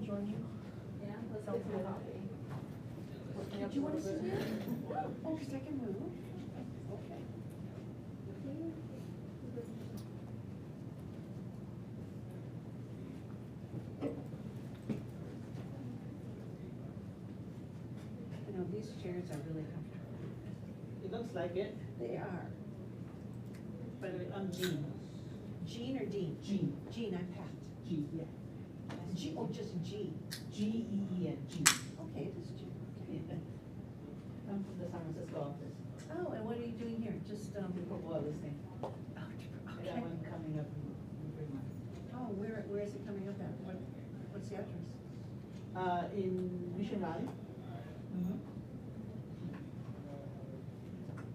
join you? Yeah, let's Sounds get good. some coffee. Did you want to sit here? Oh, second move. Okay. You know, these chairs are really comfortable. It looks like it, They are. but I'm Jean. Jean or Dean? Jean. Jean, I'm Pat. G, yeah. G, oh, just G. G-E-E-N, G. Okay, it is G. Okay. I'm from the San Francisco office. Oh, and what are you doing here? Just, Football listing. oh, I okay. got one coming up in Fremont. Oh, where is it coming up at? What's the address? In Mission Valley.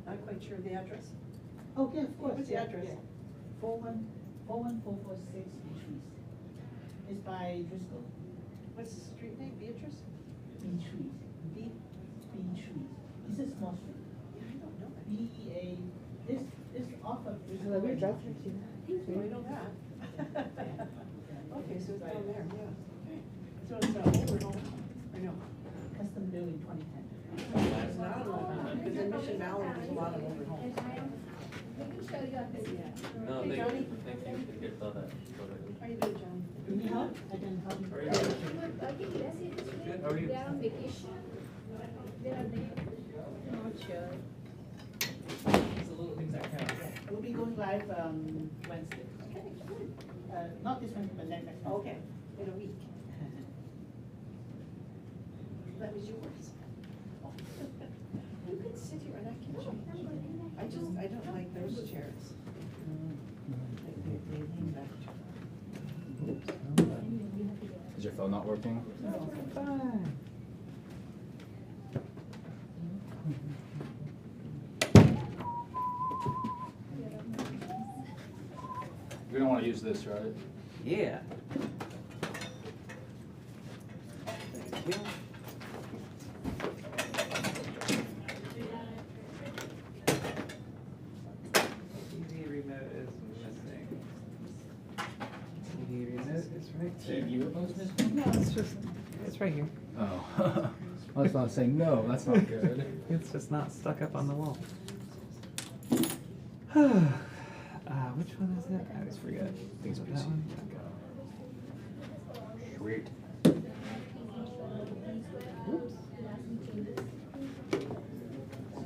Not quite sure of the address. Oh, yeah, of course. What's the yeah, address? yeah. 41446 Beatrice. It's by Driscoll. What's the street name? Beatrice? Beatrice. Beatrice. It's a small street. Yeah, I don't know that. B-E-A, it's off of Driscoll. I love your dress, Thank you, I know that. Okay, so it's down there, yeah. Okay. So it's Overhome, or no? Custom built in 2010. It's not an Overhome, because in Mission Valley, there's a lot of Overhomes. We can show you after the. No, Hey, thank Johnny. you, thank you, I get all that. How you doing, Johnny? You need help? I can help you. How are you? Okay, let's see this way. Good, how are you? They are on vacation. They are there. Not sure. It's the little things that count. We'll be going live Wednesday. Okay, good. Not this Wednesday, but next Wednesday. Okay, in a week. That was yours. You can sit here and I can change. I don't like those chairs. They lean back. Is your phone not working? No, fine. We don't want to use this, right? Yeah. Thank you. TV remote is missing. TV remote is right there. TV remote's missing? No, it's right here. Oh. I was about to say, no, that's not good. It's just not stuck up on the wall. Which one is it? I always forget. Things That PC. one? Sweet.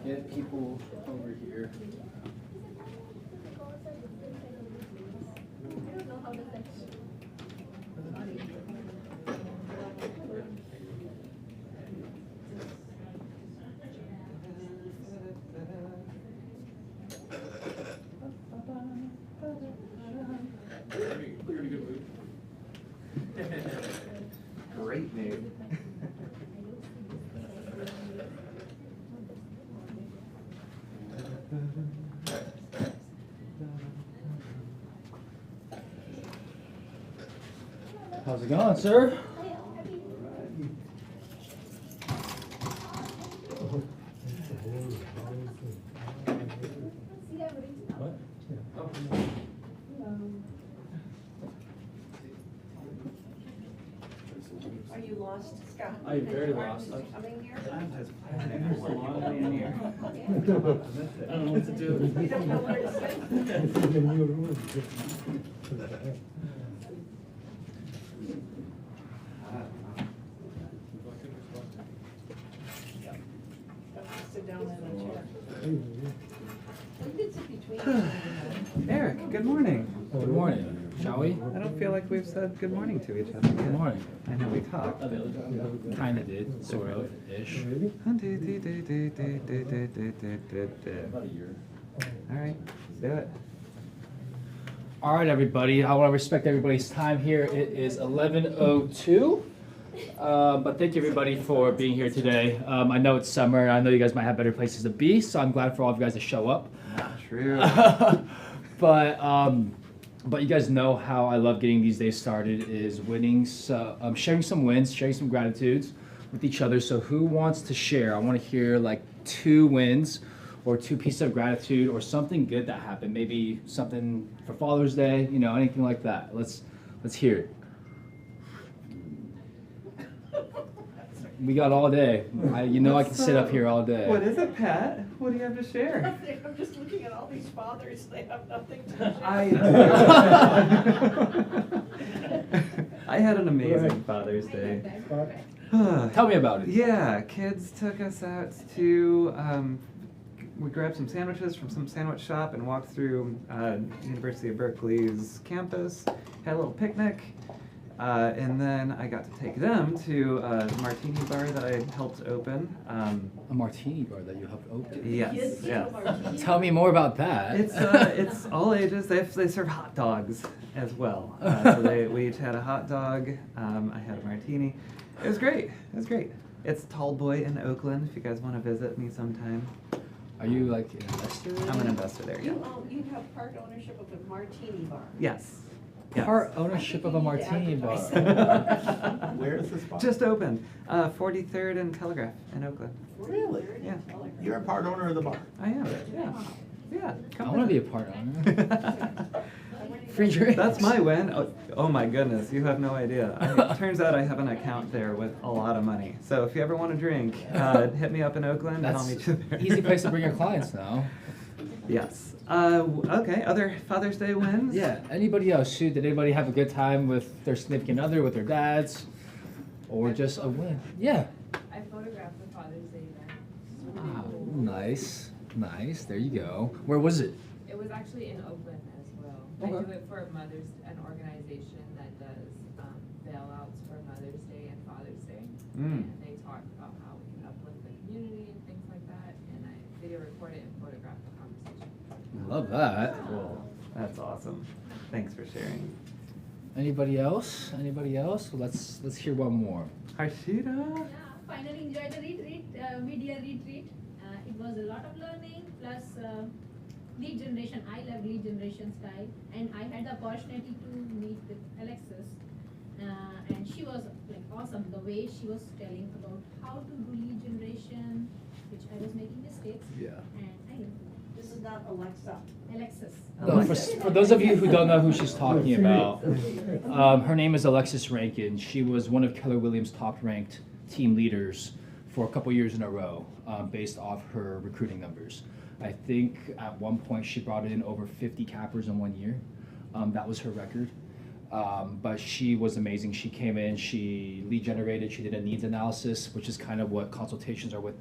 Get people over here. I don't know how does that. You're in a good mood. Great mood. How's it going, sir? What? Are you lost, Scott? I'm very Aren't lost. you coming here? I'm just there's a long way in here. Okay. I don't know what to do. You don't know where to sit? Sit down in a chair. You could sit between. Eric, good morning. Good morning, shall we? I don't feel like we've said good morning to each other yet. Good morning. I know we talked. Kinda did, sort of, ish. All right, let's do it. All right, everybody. I want to respect everybody's time here. It is 11:02. But thank you, everybody, for being here today. I know it's summer. I know you guys might have better places to be, so I'm glad for all of you guys to show up. Not true. But you guys know how I love getting these days started is winning. So sharing some wins, sharing some gratitudes with each other. So who wants to share? I want to hear like 2 wins or 2 pieces of gratitude or something good that happened. Maybe something for Father's Day, anything like that. Let's hear it. We got all day. I can sit up here all day. What is it, Pat? What do you have to share? I'm just looking at all these fathers, they have nothing to share. I had an amazing Father's Day. Tell me about it. Yeah, kids took us out to, we grabbed some sandwiches from some sandwich shop and walked through University of Berkeley's campus, had a little picnic, and then I got to take them to a martini bar that I helped open. A martini bar that you helped open. Yes, Kids yeah. eat martinis? Tell me more about that. It's all ages. They serve hot dogs as well. So we each had a hot dog. I had a martini. It was great. It was great. It's Tall Boy in Oakland. If you guys want to visit me sometime, Are you like an investor? I'm an investor there. Yeah. You have part ownership of a martini bar. Yes. Yes. Part ownership of a martini bar. Where is this spot? Just opened. 43rd and Telegraph in Oakland. Really? Yeah. You're a part owner of the bar. I am. Yeah. Yeah. I want to be a part owner. Free drinks. That's my win. Oh my goodness, you have no idea. Turns out I have an account there with a lot of money. So if you ever want to drink, hit me up in Oakland and I'll That's meet you there. easy place to bring your clients now. Yes. Okay, other Father's Day wins? Yeah. Anybody else? Shoot, did anybody have a good time with their significant other, with their dads, or just a win? Yeah. I photographed the Father's Day event. Wow. Nice. Nice. There you go. Where was it? It was actually in Oakland as well. I Okay. do it for an organization that does bailouts for Mother's Day and Father's Day. Mm. And they talk about how we can uplift the community and things like that. And I video record it and photograph the conversation. Love that. Cool. That's awesome. Thanks for sharing. Anybody else? Anybody else? Let's hear one more. Harshita? Yeah, finally enjoyed the retreat, media retreat. It was a lot of learning plus lead generation. I love lead generation style, and I had the opportunity to meet with Alexis, and she was like awesome. The way she was telling about how to do lead generation, which I was making mistakes, Yeah. and I This is not Alexa. Alexis. No, for those of you who don't know who she's talking about, her name is Alexis Rankin. She was one of Keller Williams' top-ranked team leaders for a couple years in a row, based off her recruiting numbers. I think at one point she brought in over 50 cappers in 1 year. That was her record. But she was amazing. She came in, she lead generated, she did a needs analysis, which is kind of what consultations are with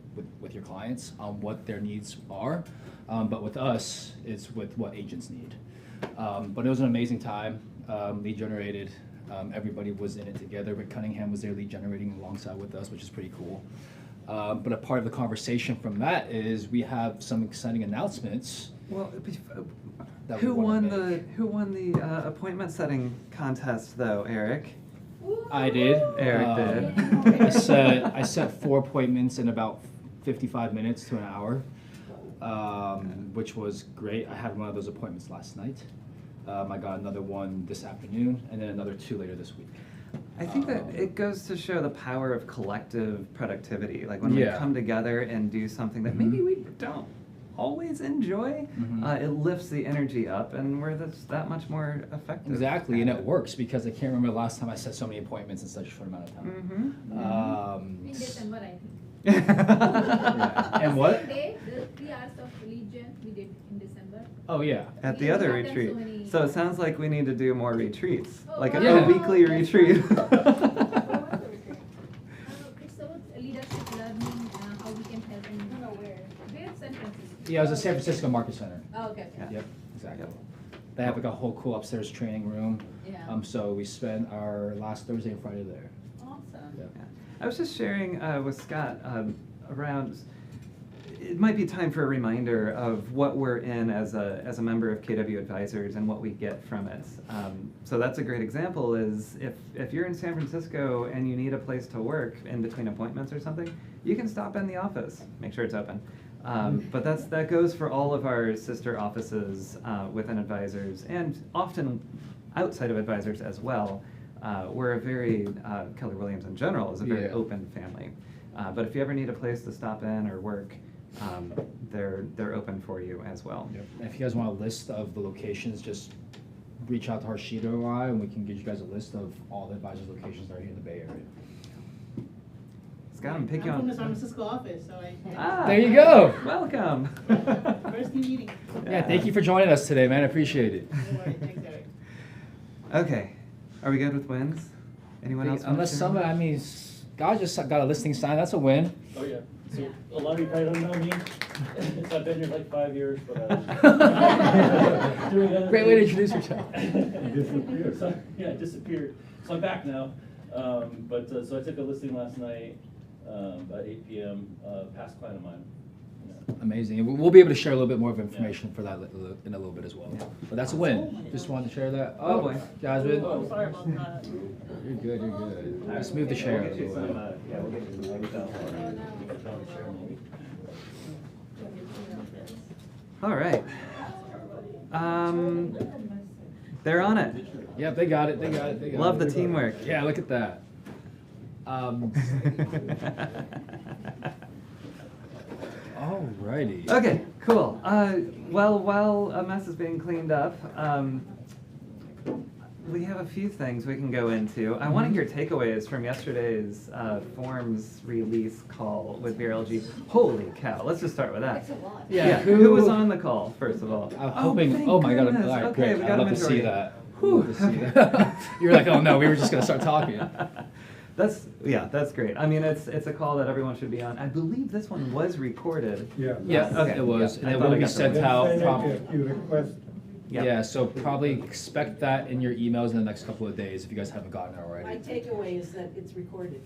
your clients on what their needs are. But with us, it's with what agents need. But it was an amazing time. Lead generated. Everybody was in it together. Rick Cunningham was there lead generating alongside with us, which is pretty cool. But a part of the conversation from that is we have some exciting announcements. Well, That who we wanna won make. who won the appointment setting contest though, Eric? I did. Eric did. I set 4 appointments in about 55 minutes to an hour, which was great. I had one of those appointments last night. I got another one this afternoon, and then another 2 later this week. I think that it goes to show the power of collective productivity. Like when we Yeah. come together and do something that maybe we don't always enjoy, Mhm. it lifts the energy up, and we're that much more effective. Exactly, and it works because I can't remember the last time I set so many appointments in such a short amount of time. Mm-hmm. In December, I think. Yeah. And what? Same day, the 3 hours of lead gen we did in December. Oh yeah. At the We other have done so retreat. many- So it sounds like we need to do more retreats, Oh, like wow. a Yeah. weekly retreat. It's about leadership learning, how we can help in. I don't know where. Where San Francisco? Yeah, it was the San Francisco Market Center. Oh, okay. Yeah. Yep, exactly. Yep. They have like a whole cool upstairs training room. Yeah. So we spent our last Thursday and Friday there. Awesome. Yep. Yeah. I was just sharing with Scott around. It might be time for a reminder of what we're in as a member of KW Advisors and what we get from it. So that's a great example. Is if you're in San Francisco and you need a place to work in between appointments or something, you can stop in the office. Make sure it's open. But that goes for all of our sister offices within Advisors and often outside of Advisors as well. We're a very Keller Williams in general is a very Yeah. open family. But if you ever need a place to stop in or work, they're open for you as well. And if you guys want a list of the locations, just reach out to Harshita or I, and we can get you guys a list of all the Advisors locations that are here in the Bay Area. Scott? come, pick you I'm from the on. San Francisco office, so I. Ah, There you go. Welcome. First meeting. Yeah, thank you for joining us today, man. I appreciate it. No worries, thanks, Eric. Okay, are we good with wins? Anyone else? wanna Unless share? somebody, I mean, God just got a listing signed. That's a win. Oh, yeah. So a lot of you probably don't know me. I've been here like 5 years, but doing other Great way to things. introduce yourself. Disappeared. So, yeah, I disappeared. So I'm back now. So I took a listing last night, about 8 p.m., past client of mine. Yeah. Amazing. And we'll be able to share a little bit more of information for that in a little bit as well. But that's a win. Just wanted to share that. Oh, boy. Jasmine. Oh, sorry about that. You're good, you're good. Let's move the chair. We'll a get you little some, bit. yeah, we'll get you some Excel. All right. They're on it. Yep, they got it, they got it, they got it. Love the teamwork. Yeah, look at that. Alrighty. Okay, cool. Well, while a mess is being cleaned up, we have a few things we can go into. I want to hear takeaways from yesterday's forms release call with VRLG. Holy cow, let's just start with that. Yeah, who was on the call, first of all? I'm hoping, thank oh my god, goodness. all right, Okay, great. we I'd got a love to see majority. that. Whew, Love to see okay. that. You're like, oh no, we were just gonna start talking. That's great. I mean, it's a call that everyone should be on. I believe this one was recorded. Yeah. Yeah, Okay, it was, yeah, and I it thought will I be got the sent right- out Send it probably. if you request. Yep. Yeah, so probably expect that in your emails in the next couple of days if you guys haven't gotten it My already. takeaway is that it's recorded.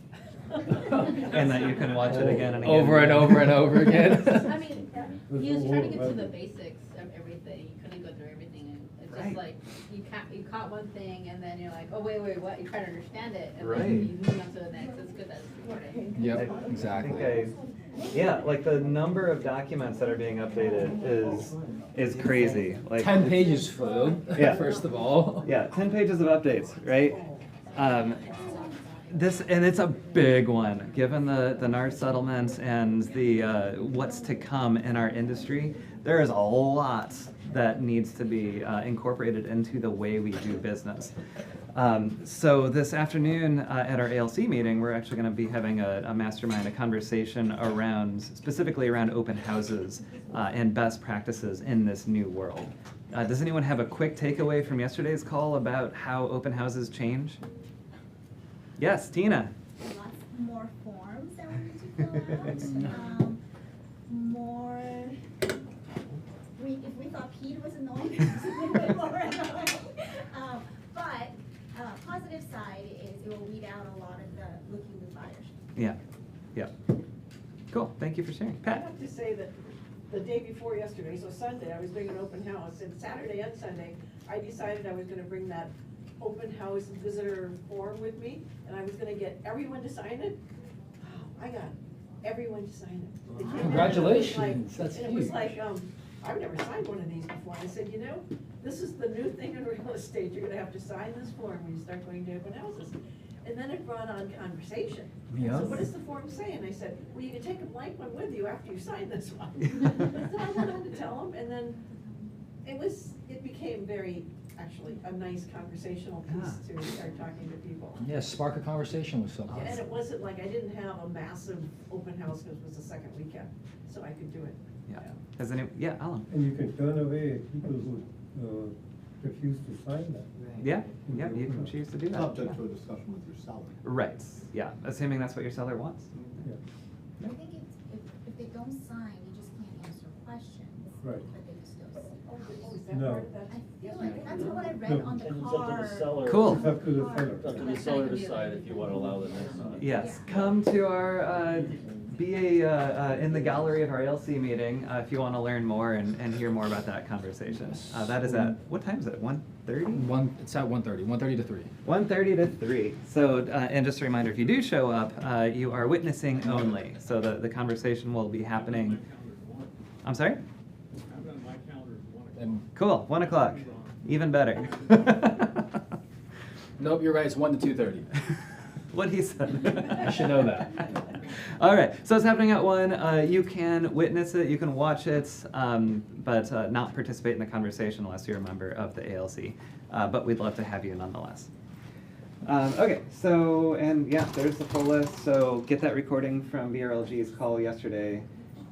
And that you can watch it again and again. Over and over and over again. I mean, he was trying to get to the basics of everything. You couldn't go through everything, and it's Right. just like you caught one thing, and then you're like, oh wait, what? You try to understand it, and Right. then you move on to the next. It's good that it's recorded. Yep, I think exactly. yeah, like the number of documents that are being updated is crazy. Like 10 pages filled, Yeah. first of all. Yeah, 10 pages of updates, right? And it's a big one, given the NAR settlements and the what's to come in our industry. There is a lot that needs to be incorporated into the way we do business. So this afternoon at our ALC meeting, we're actually going to be having a mastermind, a conversation specifically around open houses and best practices in this new world. Does anyone have a quick takeaway from yesterday's call about how open houses change? Yes, Tina. Lots more forms that we need to fill out. More. If we thought Pete was annoying, it's a little bit more annoying. But positive side is it will weed out a lot of the looking with buyers. Yeah, yeah. Cool, thank you for sharing. I Pat? have to say that the day before yesterday, so Sunday, I was doing an open house, and Saturday and Sunday, I decided I was gonna bring that open house visitor form with me, and I was gonna get everyone to sign it. Wow, I got everyone to sign it. They came in and it was Congratulations, like- that's And it was huge. like, I've never signed one of these before. I said, this is the new thing in real estate. You're gonna have to sign this form when you start going to open houses. And then it brought on conversation. Yeah. So what does the form say? And I said, well, you can take a blank one with you after you sign this one. So I went on to tell them, and then it became actually a nice conversational piece to start talking to people. Yeah, spark a conversation with someone. And it wasn't like I didn't have a massive open house because it was the second weekend, so I could do it. Yeah, Alan? And you can turn away people who refuse to sign that. Yeah, you can choose to do that. Subject to a discussion with your seller. Right, yeah, assuming that's what your seller wants. Yeah. I think if they don't sign, you just can't answer questions. Right. But they can still see. Oh, is that No. part of that? I feel like that's what I read No. on the And it's up to car. the seller. Cool. It's up to the seller. It's up to the seller to decide if you want to allow them or not. Yes, come to our, be in the gallery of our ALC meeting if you want to learn more and hear more about that conversation. That is at, what time is it, 1:30? It's at 1:30, 1:30 to 3. 1:30 to 3. So, and just a reminder, if you do show up, you are witnessing only. So the conversation will be happening, I'm sorry? And Cool, 1 o'clock, even better. nope, you're right, it's 1 to 2:30. What he said. I should know that. All right, so it's happening at 1. You can witness it, you can watch it, but not participate in the conversation unless you're a member of the ALC. But we'd love to have you nonetheless. Okay, so, and yeah, there's the full list. So get that recording from VRLG's call yesterday,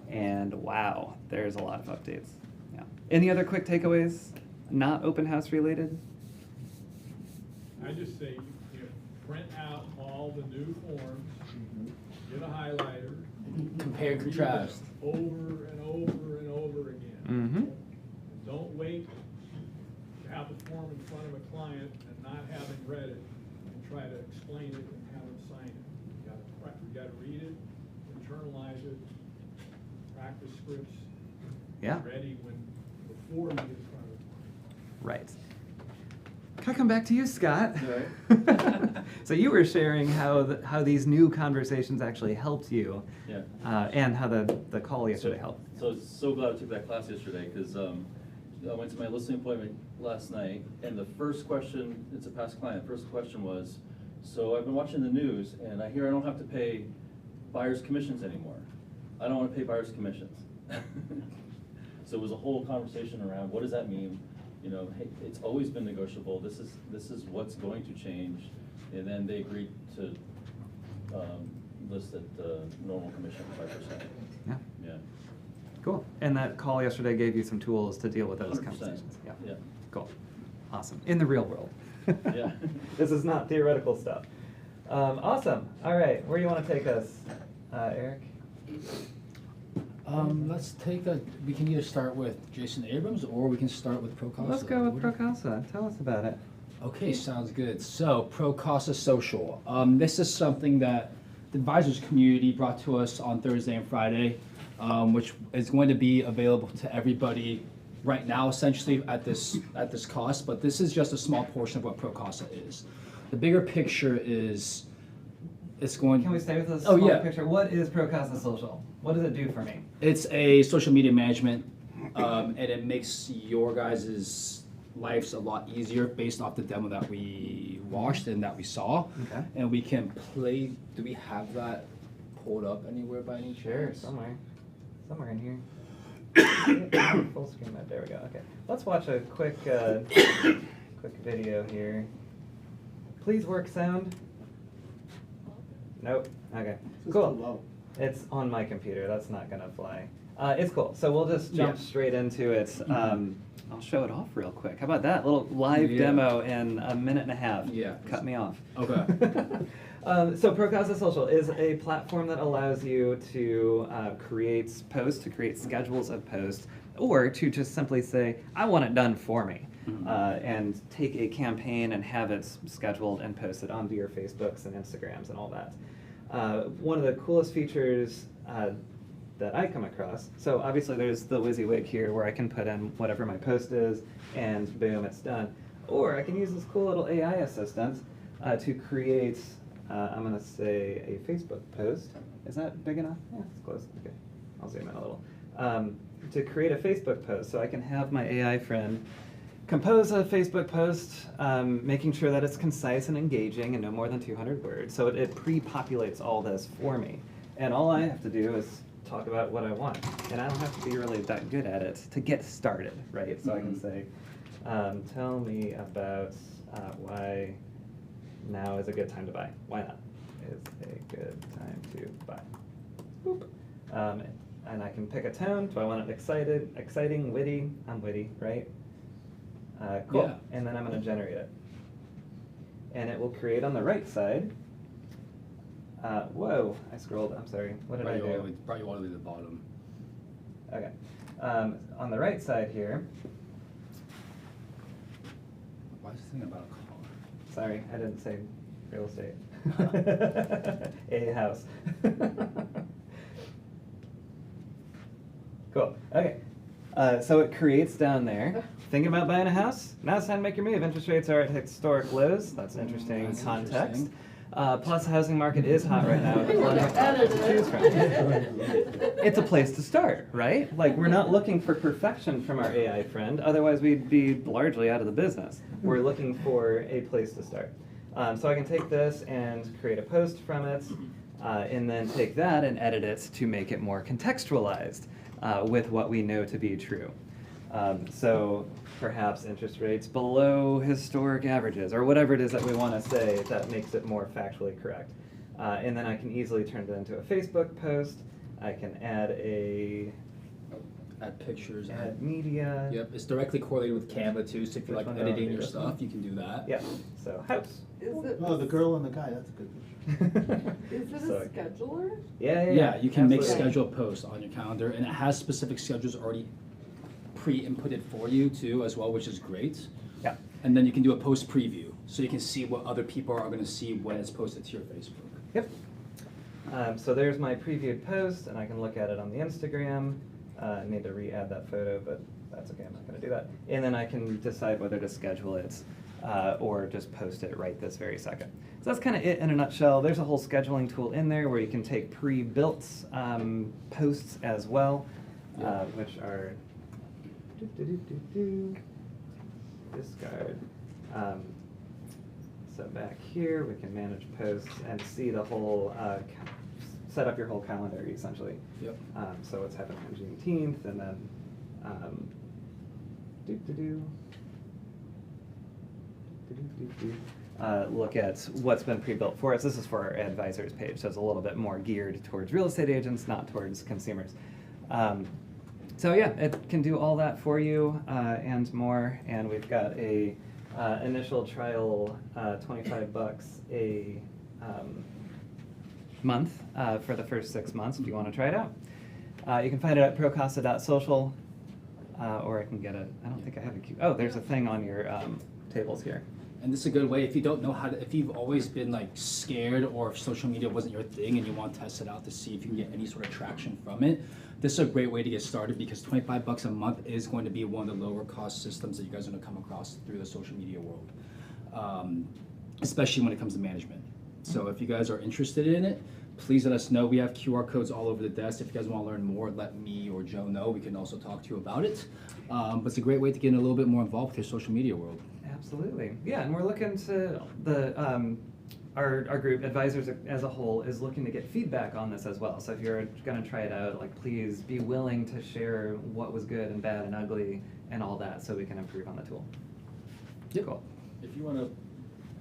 and wow, there's a lot of updates. Yeah. Any other quick takeaways, not open house related? I just say, print out all the new forms, get a highlighter. Compare and read contrast. them Over and over and over again. Mm-hmm. And don't wait to have the form in front of a client and not having read it and try to explain it and have them sign it. You gotta read it, internalize it, practice scripts. Yeah. Ready before you get in front of the client. Right. Can I come back to you, Scott? Right. So you were sharing how these new conversations actually helped you, Yeah. and how the call yesterday helped. So I was so glad I took that class yesterday, because I went to my listening appointment last night, and the first question, it's a past client, first question was, so I've been watching the news, and I hear I don't have to pay buyer's commissions anymore. I don't want to pay buyer's commissions. So it was a whole conversation around, what does that mean? You know, hey, it's always been negotiable, this is what's going to change, and then they agreed to list at normal commission 5%. Yeah. Yeah. Cool. And that call yesterday gave you some tools to deal with those 100%. conversations. Yeah. Yeah. Cool. Awesome. In the real world. Yeah. This is not theoretical stuff. Awesome. All right. Where do you want to take us, Eric? Let's we can either start with Jason Abrams or we can start with Procasa. Let's go with Procasa. Tell us about it. Okay, sounds good. So, Procasa Social. This is something that the advisors community brought to us on Thursday and Friday, which is going to be available to everybody right now, essentially at this cost. But this is just a small portion of what Procasa is. The bigger picture is it's going. Can we stay with this Oh, small yeah. picture? What is Procasa Social? What does it do for me? It's a social media management, and it makes your guys' lives a lot easier based off the demo that we watched and that we saw. Okay. And we can play. Do we have that pulled up anywhere by any Sure, chance? somewhere in here. Full screen mode. There we go. Okay. Let's watch a quick video here. Please work sound. Nope. Okay. Cool. It's on my computer. That's not gonna fly. It's cool. So we'll just jump straight into it. I'll show it off real quick. How about that? Little live demo in a minute and a half. Yeah. Cut me off. Okay. So Procasa Social is a platform that allows you to create posts, to create schedules of posts, or to just simply say, I want it done for me. And take a campaign and have it scheduled and posted onto your Facebooks and Instagrams and all that. One of the coolest features that I come across, so obviously there's the WYSIWYG here where I can put in whatever my post is and boom, it's done. Or I can use this cool little AI assistant to create, I'm gonna say a Facebook post. Is that big enough? Yeah, it's close. Okay, I'll zoom in a little. To create a Facebook post, so I can have my AI friend compose a Facebook post, making sure that it's concise and engaging and no more than 200 words. So it pre-populates all this for me. And all I have to do is talk about what I want. And I don't have to be really that good at it to get started, right? So I can say, tell me about why now is a good time to buy. Why not is a good time to buy. Boop. And I can pick a tone. Do I want it exciting, witty? I'm witty, right? Cool. Yeah. And then I'm going to generate it. And it will create on the right side. Whoa, I scrolled. I'm sorry. What did I do? Brought you all the way to the bottom. Okay. On the right side here. Why is this thing about a car? Sorry, I didn't say real estate. A house. Cool. Okay. So it creates down there. Thinking about buying a house? Now it's time to make your move. Interest rates are at historic lows. That's interesting That's context. interesting. Plus, the housing market is hot right now. With plenty of options to choose from. It's a place to start, right? Like, we're not looking for perfection from our AI friend. Otherwise, we'd be largely out of the business. We're looking for a place to start. So I can take this and create a post from it, and then take that and edit it to make it more contextualized with what we know to be true. So perhaps interest rates below historic averages, or whatever it is that we want to say that makes it more factually correct. And then I can easily turn it into a Facebook post. I can add Add pictures. add media. Yep, it's directly correlated with Canva too, so if you Which like one do I editing do your this stuff, one? you can do that. Yep, so house. Is it, Oh, the girl and the guy, that's a good picture. is it So- a scheduler? Yeah, you can make absolutely. scheduled posts on your calendar, and it has specific schedules already pre-inputted for you too, as well, which is great. Yeah. And then you can do a post preview, so you can see what other people are gonna see when it's posted to your Facebook. Yep. So there's my previewed post, and I can look at it on the Instagram. I need to re-add that photo, but that's okay, I'm not gonna do that. And then I can decide whether to schedule it or just post it right this very second. So that's kind of it in a nutshell. There's a whole scheduling tool in there where you can take pre-built posts as well, which are discard. So back here, we can manage posts and see the whole, set up your whole calendar essentially. Yep. So what's happening on Juneteenth, and then, look at what's been pre-built for us. This is for our advisors page, so it's a little bit more geared towards real estate agents, not towards consumers. So yeah, it can do all that for you and more. And we've got a initial trial, $25 a month for the first 6 months if you want to try it out. You can find it at procasa.social, or I can get it. I don't think I have a cue. Oh, there's a thing on your tables here. And this is a good way if you don't know how to, if you've always been like scared, or if social media wasn't your thing and you want to test it out to see if you can get any sort of traction from it. This is a great way to get started, because $25 a month is going to be one of the lower cost systems that you guys are going to come across through the social media world, especially when it comes to management. So if you guys are interested in it, please let us know. We have QR codes all over the desk. If you guys want to learn more, let me or Joe know. We can also talk to you about it. But it's a great way to get a little bit more involved with your social media world. Absolutely. Yeah, and we're looking to our group, advisors as a whole, is looking to get feedback on this as well. So if you're going to try it out, like, please be willing to share what was good and bad and ugly and all that, so we can improve on the tool. Yep. Cool. If you wanna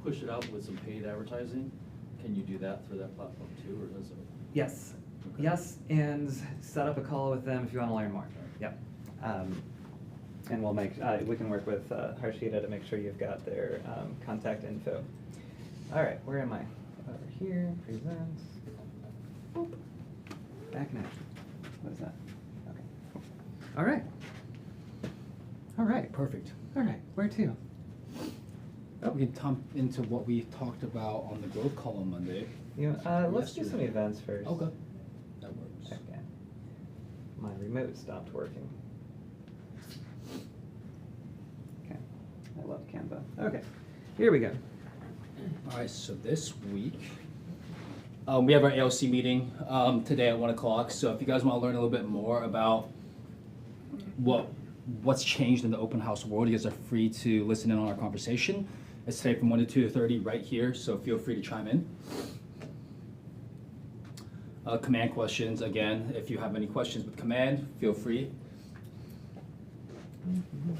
push it out with some paid advertising, can you do that through that platform too, or does it? Yes. Okay. Yes, and set up a call with them if you want to learn more. Yep. And we'll make, we can work with Harshita to make sure you've got their contact info. All right, where am I? Over here, presents. Boop. Back in action. What is that? Okay. Cool. All right. All right. Perfect. All right, where to? We can jump into what we talked about on the growth call on Monday. Let's do some events first. Okay. That works. Okay. My remote stopped working. Okay, I love Canva. Okay, here we go. All right, so this week, we have our ALC meeting today at 1 o'clock. So if you guys want to learn a little bit more about what's changed in the open house world, you guys are free to listen in on our conversation. It's today from 1 to 2:30 right here, so feel free to chime in. Command questions, again, if you have any questions with command, feel free.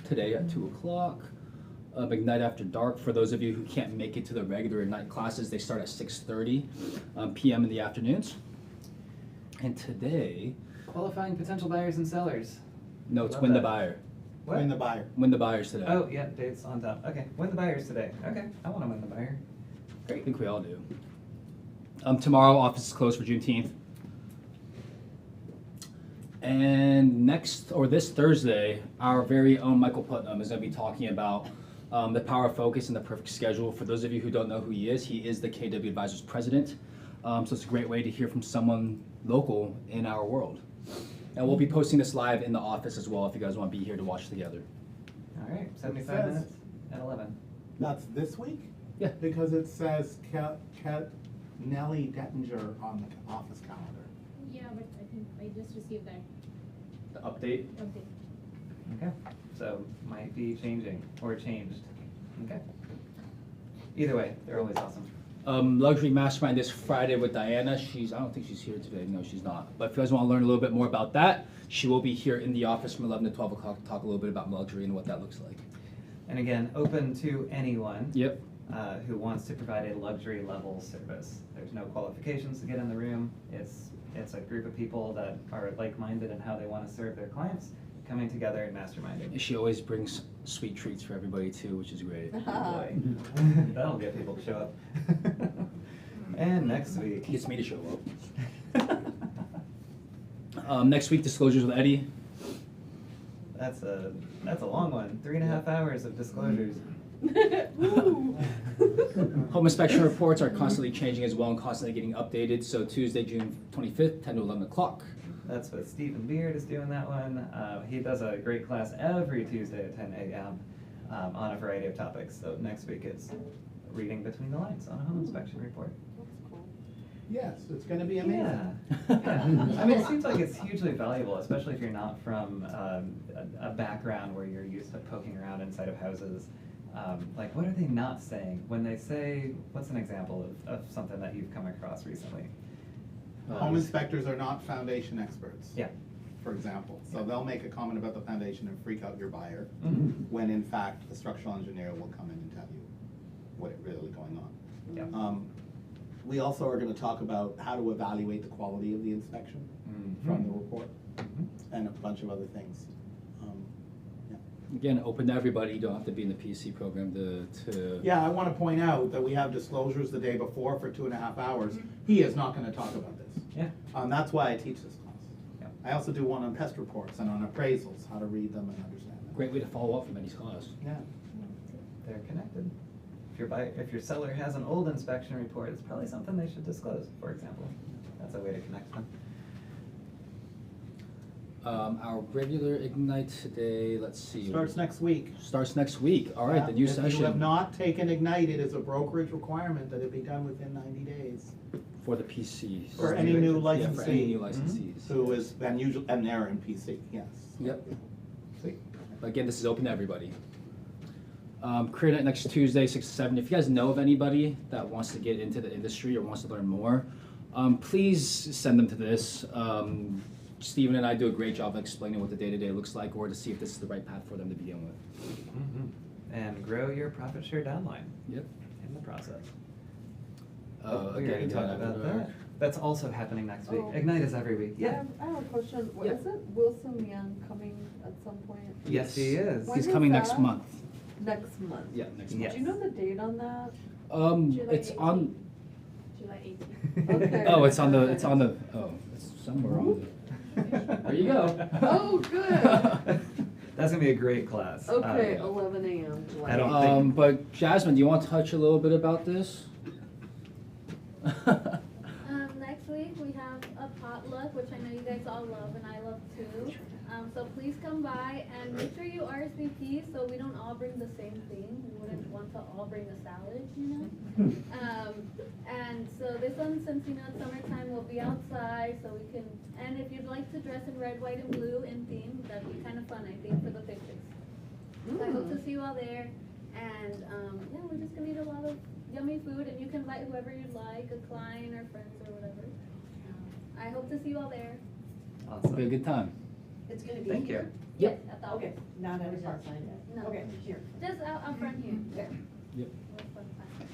Today at 2 o'clock. Ignite After Dark, for those of you who can't make it to the regular night classes, they start at 6:30 p.m. in the afternoons. And today, Qualifying potential buyers and sellers. no, it's Love Win the that. Buyer. What? Win the buyer. Win the Buyers today. Oh, yeah, date's on top. Okay, win the buyers today. Okay, I want to win the buyer. I think we all do. Tomorrow, office is closed for Juneteenth. And next, or this Thursday, our very own Michael Putnam is going to be talking about the power of focus and the perfect schedule. For those of you who don't know who he is the KW Advisors president. So it's a great way to hear from someone local in our world. And we'll be posting this live in the office as well if you guys want to be here to watch together. All right, 75 says- minutes at 11. That's this week? Yeah. Because it says Nellie Dettinger on the office calendar. Yeah, but I think I just received that The update. update. Okay, so might be changing or changed. Okay. Either way, they're always awesome. Luxury Mastermind this Friday with Diana. I don't think she's here today. No, she's not. But if you guys want to learn a little bit more about that, she will be here in the office from 11 to 12 o'clock to talk a little bit about luxury and what that looks like. And again, open to anyone. Yep. Who wants to provide a luxury level service. There's no qualifications to get in the room. It's a group of people that are like-minded in how they want to serve their clients, coming together and masterminding. She always brings sweet treats for everybody too, which is great. Oh boy. That'll get people to show up. And next week. Gets me to show up. Next week, disclosures with Eddie. That's a long one. 3.5 hours of disclosures. Home inspection reports are constantly changing as well and constantly getting updated. So Tuesday, June 25th, 10 to 11 o'clock. That's what Stephen Beard is doing that one. He does a great class every Tuesday at 10 a.m. On a variety of topics. So next week it's reading between the lines on a home inspection report. Yes, it's gonna be amazing. Yeah. I mean, it seems like it's hugely valuable, especially if you're not from a background where you're used to poking around inside of houses. Like, what are they not saying when they say, what's an example of something that you've come across recently? Home inspectors are not foundation experts. Yeah. For example, so they'll make a comment about the foundation and freak out your buyer, Mhm. when in fact, the structural engineer will come in and tell you what is really going on. Yeah. We also are gonna talk about how to evaluate the quality of the inspection from the report, and a bunch of other things. Again, open to everybody. You don't have to be in the PC program to. Yeah, I wanna point out that we have disclosures the day before for 2.5 hours. He is not gonna talk about this. Yeah. That's why I teach this class. Yeah. I also do one on pest reports and on appraisals, how to read them and understand them. Great way to follow up from Eddie's class. Yeah. They're connected. If your seller has an old inspection report, it's probably something they should disclose, for example. That's a way to connect them. Our regular Ignite today, let's see. Starts next week. Starts next week. All right, the new If session. you have not taken Ignite, it is a brokerage requirement that it be done within 90 days. For the PC. For any new Yeah, for any licensee. new licensees. Who is, and they're in PC, yes. Yep. Sweet. Again, this is open to everybody. Career Night next Tuesday, 6 to 7. If you guys know of anybody that wants to get into the industry or wants to learn more, please send them to this. Stephen and I do a great job of explaining what the day-to-day looks like, or to see if this is the right path for them to begin with. And grow your profit share downline. Yep. In the process. We We already talked about that. That's also happening next week. Ignite is every week. Yeah. I have a question. Yeah. Isn't Wilson Young coming at some point? Yes, he is. When He's is coming next that? month. Next month? Yeah, next Yes. month. Do you know the date on that? July It's on. July 18th. Okay. Oh, it's on the. Oh, it's somewhere on the. There you go. Oh, good. That's gonna be a great class. Okay, 11 a.m. July. I don't think. But Jasmine, do you want to touch a little bit about this? Next week we have a potluck, which I know you guys all love and I love too. So please come by and make sure you RSVP so we don't all bring the same thing. We wouldn't want to all bring a salad, you know? And so this one, since you know it's summertime, we'll be outside so we can, and if you'd like to dress in red, white, and blue in theme, that'd be kind of fun, I think, for the pictures. So I hope to see you all there. And yeah, we're just gonna eat a lot of yummy food, and you can invite whoever you'd like, a client or friends or whatever. I hope to see you all there. Awesome. Be a good time. It's gonna be Thank here? you. Yes, at the Okay, office. not at a park. No. Okay, here. Just out front here. Yep. We'll have fun time.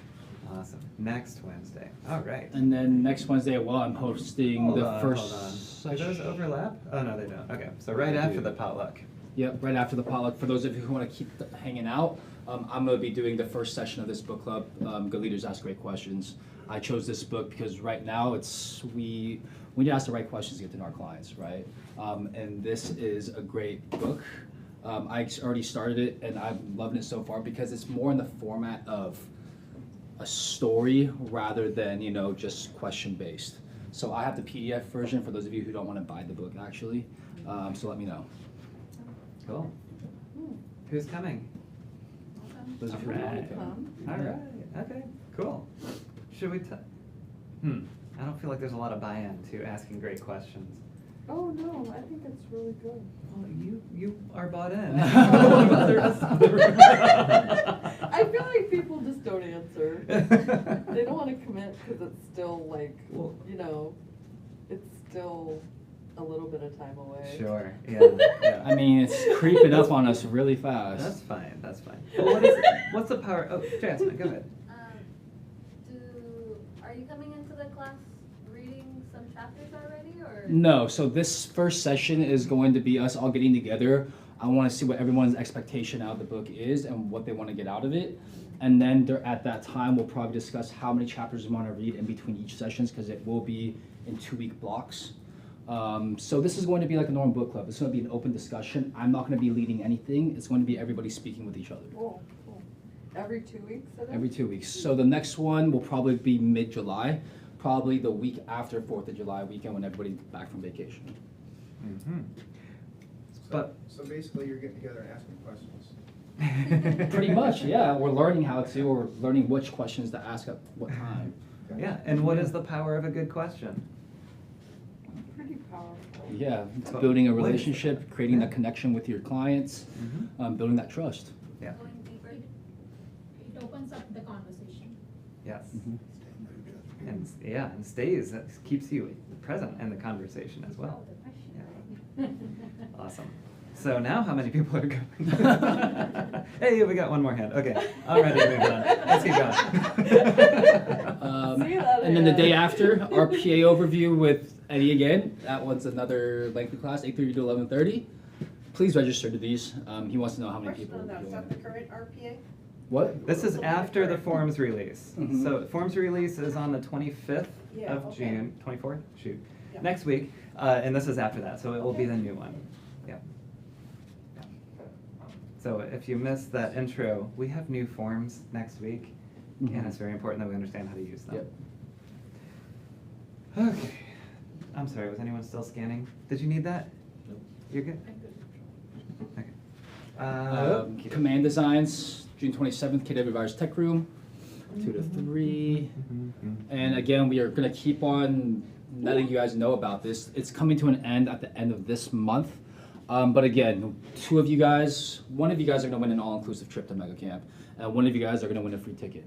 Awesome. Next Wednesday. All right. And then next Wednesday, well, I'm hosting Hold the on, first. hold on. Do session. those overlap? Oh, no, they don't. Okay, so right after the potluck. Yep, right after the potluck. For those of you who want to keep hanging out, I'm going to be doing the first session of this book club, Good Leaders Ask Great Questions. I chose this book because right now we need to ask the right questions to get to know our clients, right? And this is a great book. I already started it and I'm loving it so far because it's more in the format of a story rather than, just question-based. So I have the PDF version for those of you who don't want to buy the book, actually. So let me know. Cool. Who's coming? Those of you who don't want to Come. All right. Okay, cool. Should we I don't feel like there's a lot of buy-in to asking great questions. Oh, no, I think it's really good. Well, you are bought in. What about the rest of the room? I feel like people just don't answer. They don't wanna commit because it's still like, Well- you know, it's still a little bit of time away. Sure, yeah, yeah. I mean, it's creeping up on us really fast. That's fine, that's fine. Well, what's the power, oh, Jasmine, go ahead. Are you coming into the class reading some chapters already, or? No, so this first session is going to be us all getting together. I want to see what everyone's expectation out of the book is and what they want to get out of it. And then at that time, we'll probably discuss how many chapters we want to read in between each sessions, because it will be in 2-week blocks. So this is going to be like a normal book club. It's going to be an open discussion. I'm not going to be leading anything. It's going to be everybody speaking with each other. Cool, cool. Every 2 weeks? it is? Every 2 weeks. So the next one will probably be mid-July, probably the week after 4th of July weekend when everybody's back from vacation. Mm-hmm. So basically, you're getting together and asking questions. Pretty much, yeah. We're learning how to, or learning which questions to ask at what time. Yeah, and what is the power of a good question? Pretty powerful. Yeah, it's But building a what is relationship, creating Yeah. that connection with your clients, building that trust. Yeah, Going deeper, it opens up the conversation. yes. And, yeah, and stays, it keeps you present in the conversation as well. Yeah. Awesome. So now how many people are going? Hey, we got one more hand. Okay, I'm ready to move on. Let's keep going. See that And then the again. day after, our PA overview with Eddie again. That one's another lengthy class, 8:30 to 11:30. Please register to these. He wants to know how many Question people. on that, will is join. that the current RPA? What? This is after the forms release. Mhm. So forms release is on the 25th Yeah, of okay. June, 24th, shoot, Yeah. next week. And this is after that, so it will be the new one. Yeah. Yeah. So if you missed that intro, we have new forms next week, and Mhm. it's very important that we understand how to use them. Yep. Okay. I'm sorry, was anyone still scanning? Did you need that? Nope. You're good? Okay. Command Designs, June 27th, KW Virus Tech Room, 2 to 3. And again, we are going to keep on letting you guys know about this. It's coming to an end at the end of this month. But again, one of you guys are going to win an all-inclusive trip to Mega Camp, and one of you guys are going to win a free ticket.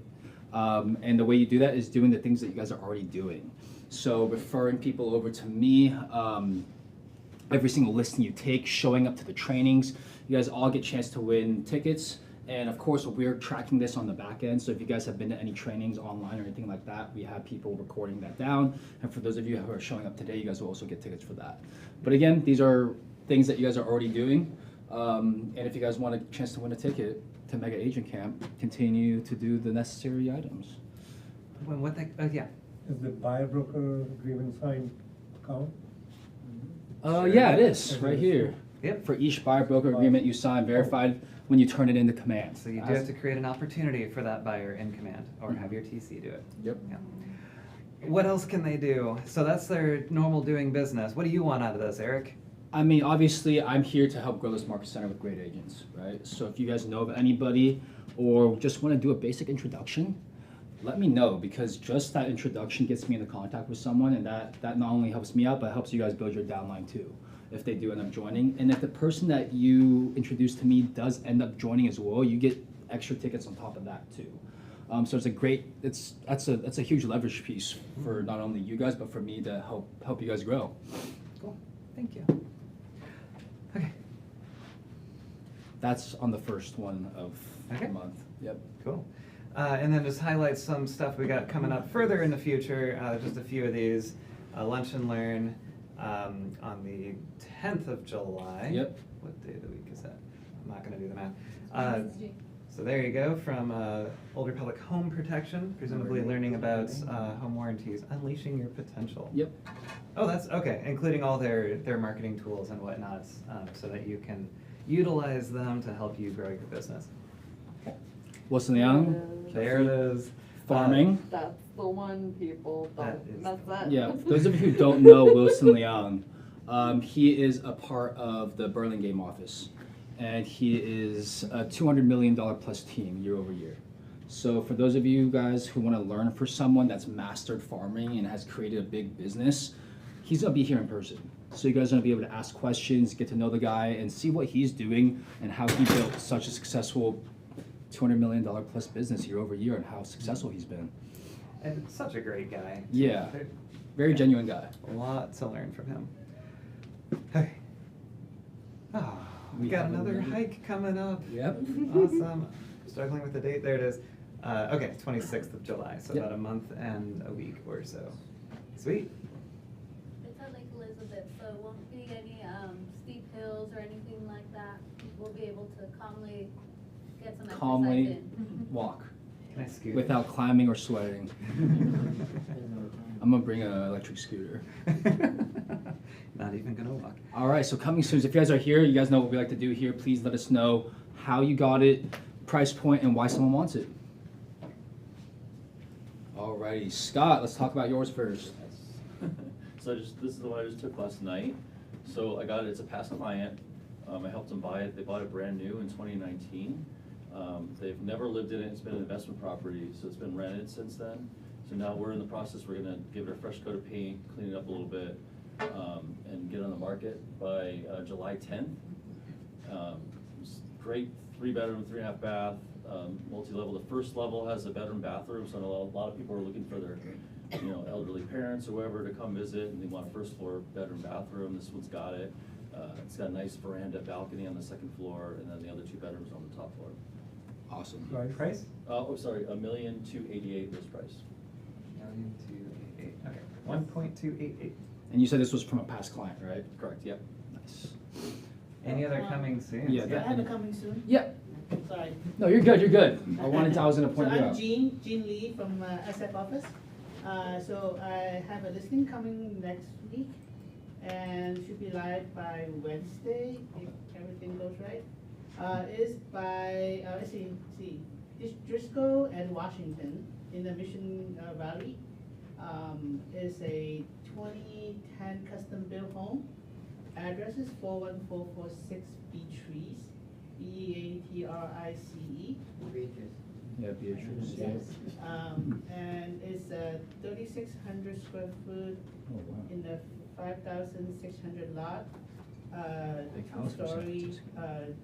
And the way you do that is doing the things that you guys are already doing. So referring people over to me, every single listing you take, showing up to the trainings, you guys all get a chance to win tickets. And of course, we're tracking this on the back end. So if you guys have been to any trainings online or anything like that, we have people recording that down. And for those of you who are showing up today, you guys will also get tickets for that. But again, these are things that you guys are already doing. And if you guys want a chance to win a ticket to Mega Agent Camp, continue to do the necessary items. What the, yeah. Is the buyer broker agreement signed count? Yeah, it is, right here. Yep. For each buyer broker agreement you sign, verified when you turn it into command. So you do have to create an opportunity for that buyer in command, or have your TC do it. Yep. Yeah. What else can they do? So that's their normal doing business. What do you want out of this, Eric? I mean, obviously, I'm here to help grow this market center with great agents, right? So if you guys know of anybody or just want to do a basic introduction, let me know, because just that introduction gets me into contact with someone, and that not only helps me out, but helps you guys build your downline too, if they do end up joining. And if the person that you introduce to me does end up joining as well, you get extra tickets on top of that too. So it's a great, that's a huge leverage piece for not only you guys, but for me to help you guys grow. Cool. Thank you. Okay. That's on the first one of Okay. the month. Yep. Cool. And then just highlight some stuff we got coming up further in the future. Just a few of these. Lunch and Learn on the 10th of July. Yep. What day of the week is that? I'm not going to do the math. So there you go, from Old Republic Home Protection, presumably learning about home warranties, unleashing your potential. Yep. Oh, that's okay, including all their marketing tools and whatnot, so that you can utilize them to help you grow your business. Wilson Young, There it is. farming. That's the one, people, That is don't mess that. Yeah, those of you who don't know Wilson Leong, he is a part of the Burlingame office, and he is a $200 million plus team year over year. So for those of you guys who want to learn for someone that's mastered farming and has created a big business, he's going to be here in person. So you guys are going to be able to ask questions, get to know the guy, and see what he's doing and how he built such a successful $200 million plus business year over year and how successful he's been. And such a great guy. Yeah. There- Very genuine guy. A lot to learn from him. Okay. Oh, we got have another another- hike coming up. Yep. Awesome. Struggling with the date. There it is. Okay, 26th of July. So Yep. about a month and a week or so. Sweet. It's at Lake Elizabeth, so it won't be any steep hills or anything like that. We'll be able to calmly get some exercise Calmly in. walk Can I scoot? without climbing or sweating. I'm gonna bring an electric scooter. Not even gonna walk. All right, so coming soon. So if you guys are here, you guys know what we like to do here. Please let us know how you got it, price point, and why someone wants it. Alrighty, Scott, let's talk about yours first. So this is the one I just took last night. So I got it, it's a past client. I helped them buy it. They bought it brand new in 2019. They've never lived in it. It's been an investment property, so it's been rented since then. So now we're in the process, we're gonna give it a fresh coat of paint, clean it up a little bit, and get it on the market by July 10th. It's great 3-bedroom, 3.5 bath, multi-level. The first level has a bedroom bathroom, so a lot of people are looking for their elderly parents or whoever to come visit, and they want a first floor bedroom bathroom. This one's got it. It's got a nice veranda balcony on the second floor, and then the other 2 bedrooms on the top floor. Awesome. Price? Oh, sorry, $1,288,000 list price. 1,288. Okay. 1.288. And you said this was from a past client, right? Correct, yep. Nice. Any other coming soon? Yeah, So I have a coming soon. Yeah. Sorry. No, you're good, you're good. I was gonna point So you I'm out. Jean Lee from SF office. So I have a listing coming next week and should be live by Wednesday if everything goes right. Is by, let's see, it's Driscoll and Washington in the Mission Valley. Is a 2010 custom built home. Address is 41446 Beatrice, Beatrice. Yeah, Beatrice. Yes. And it's 3,600 square foot Oh, wow. in the 5,600 lot. Big house for San Two-story, Francisco.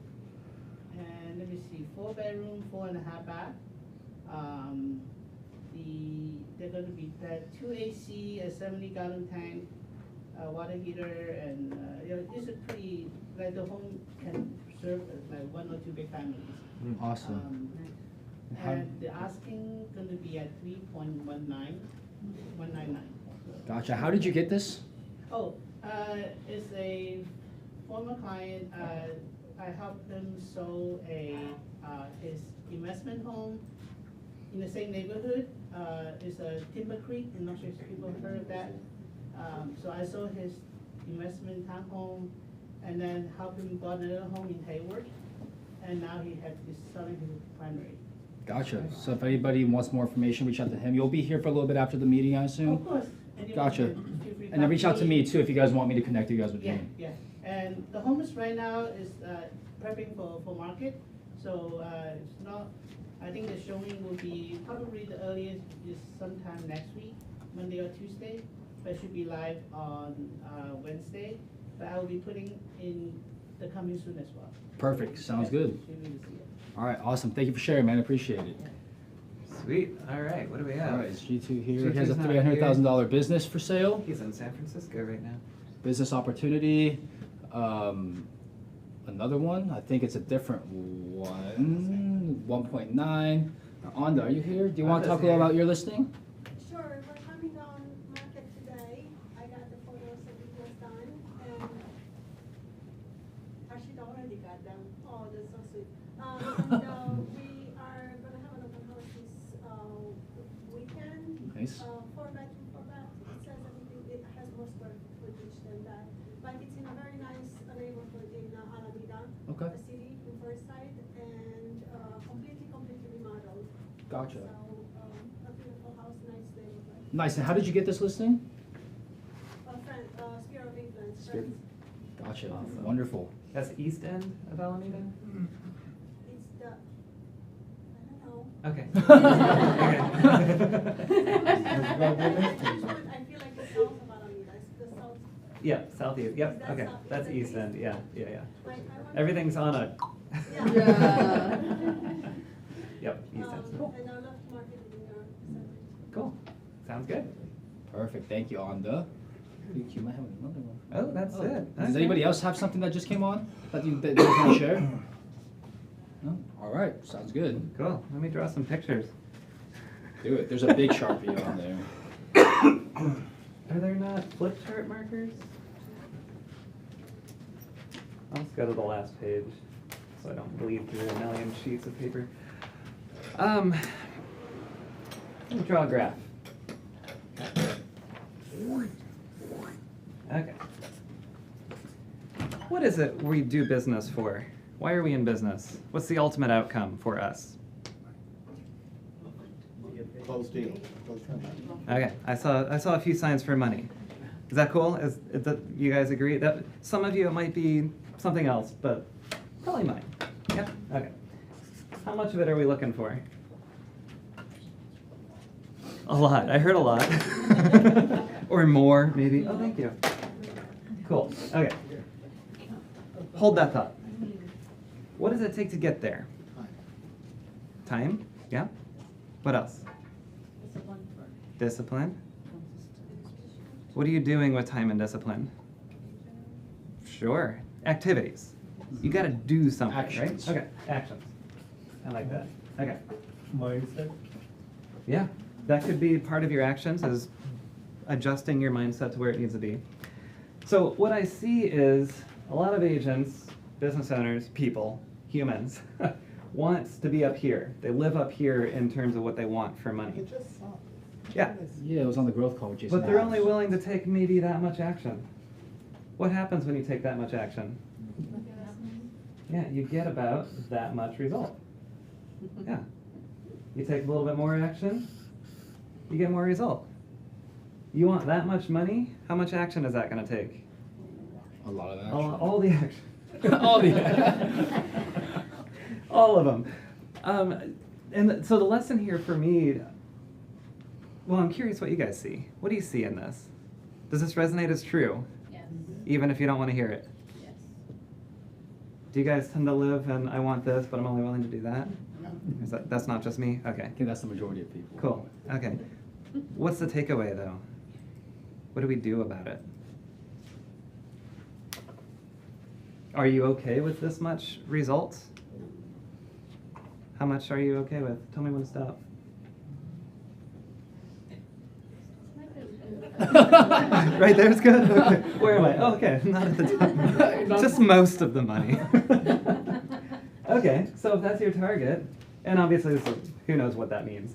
and let me see, 4-bedroom, 4.5 bath. They're gonna be 2 AC, a 70-gallon tank, water heater, and it's a pretty, like the home can serve like 1 or 2 big families. Awesome. How- And the asking gonna be at 199. Gotcha. How did you get this? Oh, it's a former client, I helped him sell his investment home in the same neighborhood. It's a Timber Creek, I'm not sure if people have heard of that. So I sold his investment townhome and then helped him bought another home in Hayward. And now is selling his primary. Gotcha. So if anybody wants more information, reach out to him. You'll be here for a little bit after the meeting, I assume? Of course. Anyone Gotcha. can feel free And then reach out to me me. too if you guys want me to connect you guys with Yeah, Jane. yeah, and the homeless right now is prepping for market, so it's not, I think the showing will be, probably the earliest is sometime next week, Monday or Tuesday, but it should be live on Wednesday, but I will be putting in the coming soon as well. Perfect. Sounds good. Should be able to see it. All right, awesome. Thank you for sharing, man. Appreciate it. Sweet. All right. What do we have? All right, is G2 here? He has a G2's not $300,000 business for sale. He's in San Francisco right now. Business opportunity. Another one. I think it's a different one. 1.9. Anda, are you here? Do you want to talk a little about your listing? Sure, we're coming on market today. I got the photos that it was done, and actually already got them. Oh, that's so sweet. And we are gonna have an open house this weekend. Nice. 4-bedroom, 4-bath. It says that it has more square footage than that, but it's in a very nice neighborhood in Alameda, Okay. the city in Forsyth, and completely remodeled. Gotcha. So, a beautiful house, nice neighborhood. Nice. And how did you get this listing? A friend, Sphere of Influence. Sphere- friends. Gotcha. Awesome. Wonderful. That's East End of Alameda? It's the, I don't know. Okay. I feel like the south of Alameda, it's the south. Yeah, southeast. Yep. Is that Okay. south- That's is that East End. Yeah. I wonder- Everything's on a. Yeah. Yep, East End. Cool. And I love to market it in your center. Cool. Sounds good. Perfect, thank you, Anda. You might have another one. Oh, that's it. Does Okay. anybody else have something that just came on that you want to share? No? All right, sounds good. Cool. Let me draw some pictures. Do it. There's a big Sharpie on there. Are there not flip chart markers? I'll just go to the last page so I don't bleed through a million sheets of paper. Let me draw a graph. Okay. What is it we do business for? Why are we in business? What's the ultimate outcome for us? Close deal, close transaction. Okay, I saw a few signs for money. Is that cool? Is that, you guys agree? That some of you it might be something else, but probably money. Yep. Okay. How much of it are we looking for? A lot. I heard a lot. Or more, maybe. Oh, thank you. Cool. Okay. Hold that thought. What does it take to get there? Time? Yeah. What else? Discipline. What are you doing with time and discipline? Sure. Activities. You got to do something, Actions. right? Okay. Actions. I like that. Okay. Mindset. Yeah. That could be part of your actions is adjusting your mindset to where it needs to be. So what I see is a lot of agents, business owners, people, humans, wants to be up here. They live up here in terms of what they want for money. You just saw. Yeah. Yeah, it was on the growth call with Jason. But they're Adams. only willing to take maybe that much action. What happens when you take that much action? Yeah, you get about that much result. Yeah. You take a little bit more action, you get more result. You want that much money? How much action is that going to take? A lot of action. All the action. All the All of them. And so the lesson here for me, well, I'm curious what you guys see. What do you see in this? Does this resonate as true? Yes. Even if you don't want to hear it? Yes. Do you guys tend to live and I want this, but I'm only willing to do that? Yeah. Is that's not just me? Okay. I think that's the majority of people. Cool. Okay. What's the takeaway though? What do we do about it? Are you okay with this much results? How much are you okay with? Tell me when to stop. Right there's good? Okay. Where am I? Oh, okay, not at the top. Just most of the money. Okay, so if that's your target, and obviously this is, who knows what that means.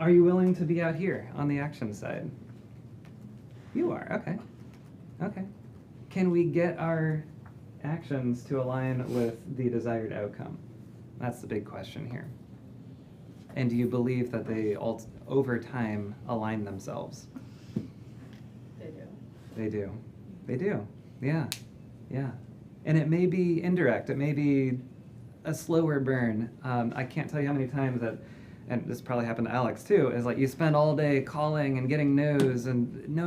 Are you willing to be out here on the action side? You are, okay. Okay. Can we get our actions to align with the desired outcome? That's the big question here. And do you believe that they over time align themselves? They do. They do. They do. Yeah. Yeah. And it may be indirect. It may be a slower burn. I can't tell you how many times that, and this probably happened to Alex too, is like you spend all day calling and getting no's and no.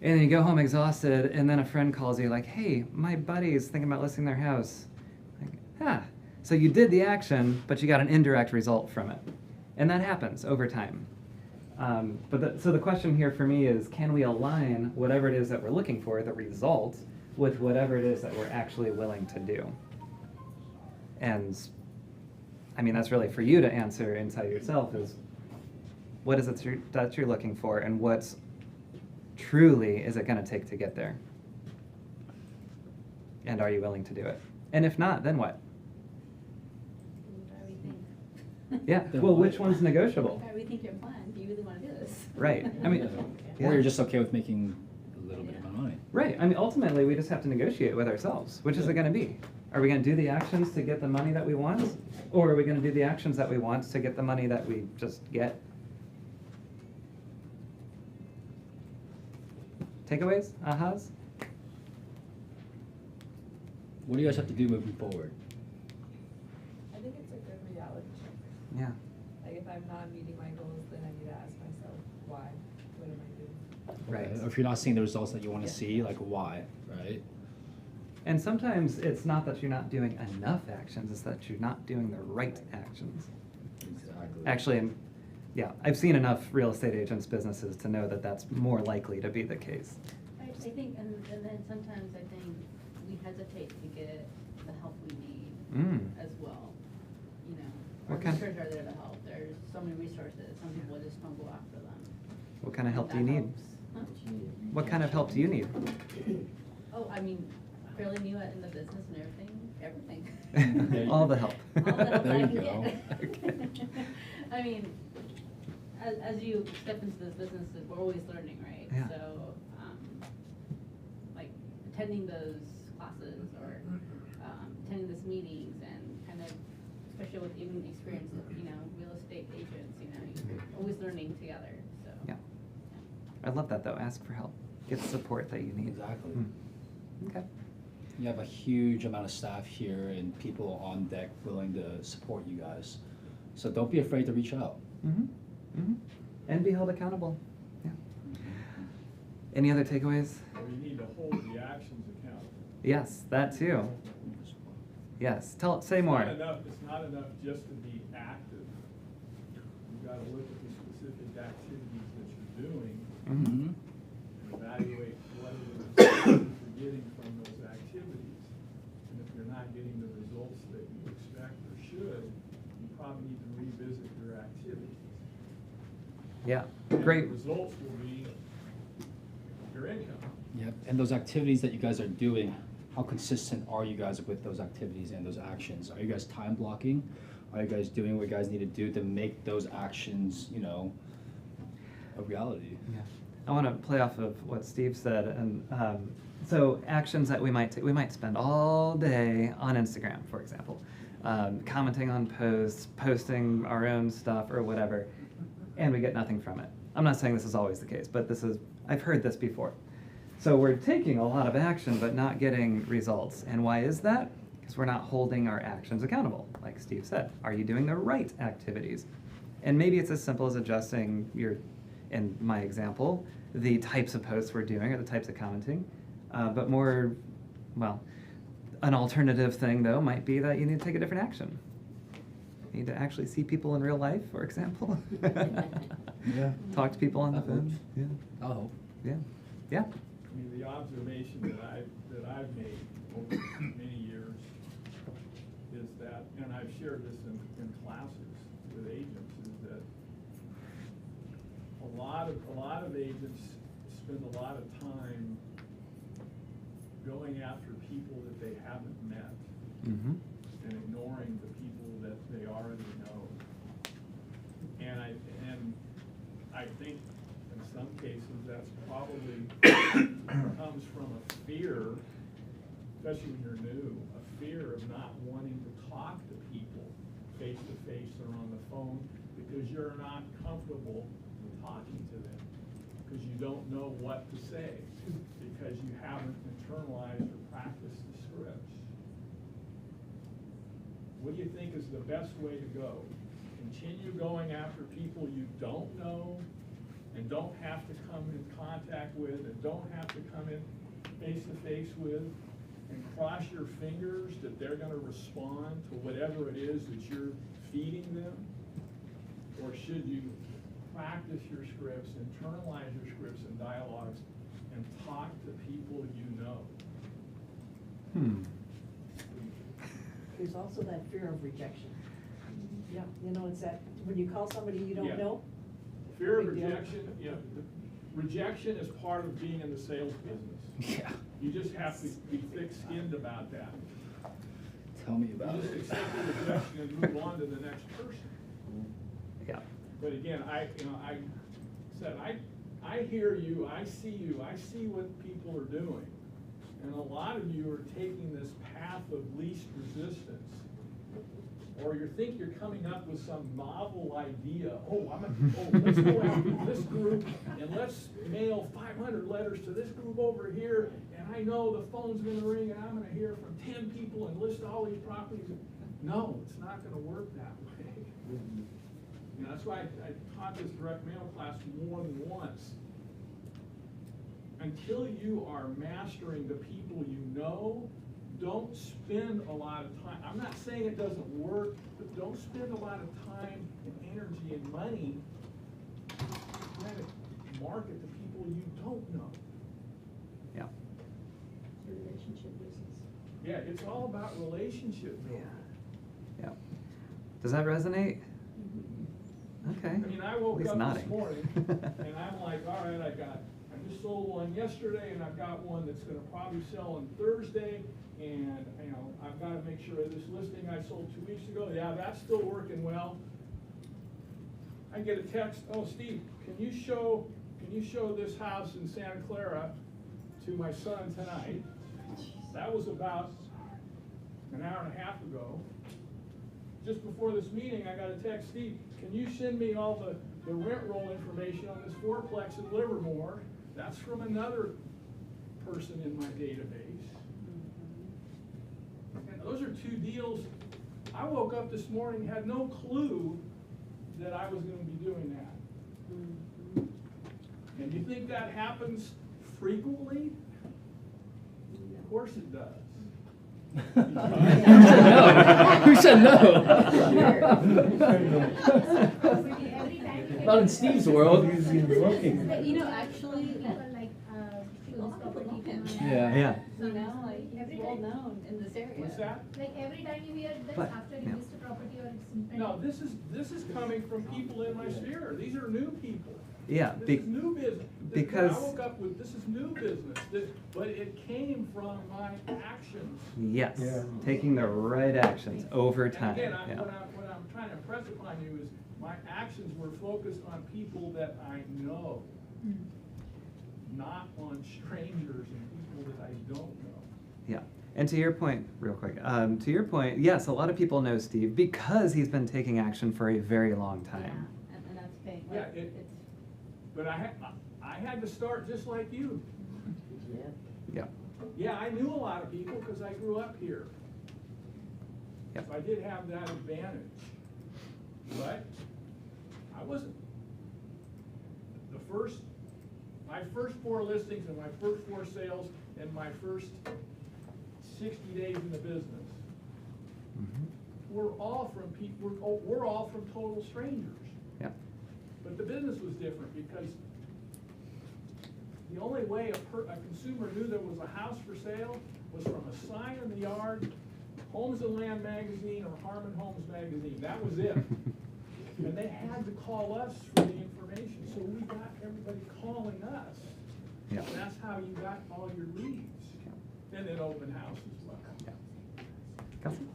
And then you go home exhausted and then a friend calls you like, hey, my buddy's thinking about listing their house. Like, so you did the action, but you got an indirect result from it. And that happens over time. So the question here for me is, can we align whatever it is that we're looking for, the result, with whatever it is that we're actually willing to do? And I mean, that's really for you to answer inside yourself is, what is it that you're looking for and what's truly is it going to take to get there? And are you willing to do it? And if not, then what? Yeah, well, which one's negotiable? Rethink your plan. Do you really want to do this? Right. I mean, Or you're just okay with making a little bit of money. Right. I mean, ultimately, we just have to negotiate with ourselves. Which is it going to be? Are we going to do the actions to get the money that we want? Or are we going to do the actions that we want to get the money that we just get? Takeaways? Ahas? What do you guys have to do moving forward? I think it's a good reality check. Yeah. Like if I'm not meeting my goals, then I need to ask myself, why? What am I doing? Right. Or if you're not seeing the results that you want to see, like why, right? And sometimes it's not that you're not doing enough actions, it's that you're not doing the right actions. Exactly. Actually, yeah, I've seen enough real estate agents' businesses to know that that's more likely to be the case. I think, and then sometimes I think we hesitate to get the help we need as well. You know, our What kind- teachers are there to help. There's so many resources. Some people just don't go after them. What kind of help do That you need? helps. Huh? What kind of help do you need? Oh, I mean, fairly new in the business and everything. All the help. All the help There I you can go. get. I mean, as you step into this business, we're always learning, right? Yeah. So, like attending those classes or attending those meetings and kind of, especially with even experience of, you know, real estate agents, you know, you're always learning together, so. Yeah. I love that though. Ask for help. Get the support that you need. Exactly. Okay. You have a huge amount of staff here and people on deck willing to support you guys. So don't be afraid to reach out. And be held accountable. Yeah. Any other takeaways? Or you need to hold the actions accountable. Yes, that too. Yes. Say more. It's not enough just to be active. You've got to look at the specific activities that you're doing and evaluate what it is that you're getting from those activities. And if you're not getting the results that you expect or should, you probably need to revisit your activities. Yeah. And Great. the results will be your income. Yep, and those activities that you guys are doing, how consistent are you guys with those activities and those actions? Are you guys time blocking? Are you guys doing what you guys need to do to make those actions, you know, a reality? Yeah. I want to play off of what Steve said, and so actions that we might take. We might spend all day on Instagram, for example, commenting on posts, posting our own stuff or whatever, and we get nothing from it. I'm not saying this is always the case, but I've heard this before. So we're taking a lot of action but not getting results. And why is that? Because we're not holding our actions accountable. Like Steve said, are you doing the right activities? And maybe it's as simple as adjusting in my example, the types of posts we're doing or the types of commenting. But more, well, an alternative thing though might be that you need to take a different action. You need to actually see people in real life, for example. Yeah. Talk to people on the phone. Yeah. I'll help. Yeah. Yeah. I mean, the observation that I've made over many years is that, and I've shared this in classes with agents, is that a lot of agents spend a lot of time going after people that they haven't met and ignoring the people that they already know. And I think in some cases that's probably comes from a fear, especially when you're new, a fear of not wanting to talk to people face to face or on the phone because you're not comfortable talking to them, because you don't know what to say, because you haven't internalized or practiced the scripts. What do you think is the best way to go? Continue going after people you don't know and don't have to come in contact with and don't have to come in face to face with, and cross your fingers that they're going to respond to whatever it is that you're feeding them? Or should you practice your scripts, internalize your scripts and dialogues, and talk to people you know? There's also that fear of rejection. Yeah, you know, it's that, when you call somebody you don't Yeah. know. Fear of Big deal. rejection, rejection is part of being in the sales business. Yeah. You just have to be thick-skinned about that. Tell me about You just it. accept the rejection and move on to the next person. Yeah. But again, I hear you, I see what people are doing. And a lot of you are taking this path of least resistance. Or you think you're coming up with some novel idea. Let's go after this group and let's mail 500 letters to this group over here. And I know the phone's gonna ring and I'm gonna hear from 10 people and list all these properties. No, it's not gonna work that way. You know, that's why I taught this direct mail class more than once. Until you are mastering the people you know don't spend a lot of time, I'm not saying it doesn't work, but don't spend a lot of time and energy and money trying to market to people you don't know. Yeah. It's a relationship business. Yeah, it's all about relationship building. Yeah. Does that resonate? Okay. I mean, I At woke least up this nodding. morning, and I'm like, all right, I just sold one yesterday, and I've got one that's gonna probably sell on Thursday, and, you know, I've gotta make sure this listing I sold 2 weeks ago, yeah, that's still working well. I get a text, oh, Steve, can you show this house in Santa Clara to my son tonight? That was about an hour and a half ago. Just before this meeting, I got a text, Steve, can you send me all the rent roll information on this fourplex in Livermore? That's from another person in my database. And those are 2 deals. I woke up this morning, had no clue that I was gonna be doing that. And you think that happens frequently? Of course it does. Who said no? Not in Steve's world. But you know, actually, people like, Phil's property. Yeah. Yeah. You know, like, It's well known in this area. What's that? like every time you hear this But, after yeah. you list a property or it's. No, this is coming from people in my sphere. These are new people. Yeah. This is new business. Because- I woke up with, this is new business, but it came from my actions. Yes. Yeah. Taking the right actions over And time. again, Yeah. what I'm trying to impress upon you is my actions were focused on people that I know, not on strangers and people that I don't know. Yeah. And to your point, real quick, to your point, yes, a lot of people know Steve because he's been taking action for a very long time. Yeah, and that's big. Yeah, Like, it's, But I had to start just like you. Yeah. Yeah, I knew a lot of people because I grew up here. Yep. So I did have that advantage. But I wasn't, my first 4 listings and my first 4 sales and my first 60 days in the business were all from people, we're all from total strangers. Yeah. But the business was different because the only way a consumer knew there was a house for sale was from a sign in the yard, Homes and Land magazine, or Harmon Homes magazine. That was it. And they had to call us for the information, so we got everybody calling us. Yeah. And that's how you got all your leads. And then open house as well. Kelsey?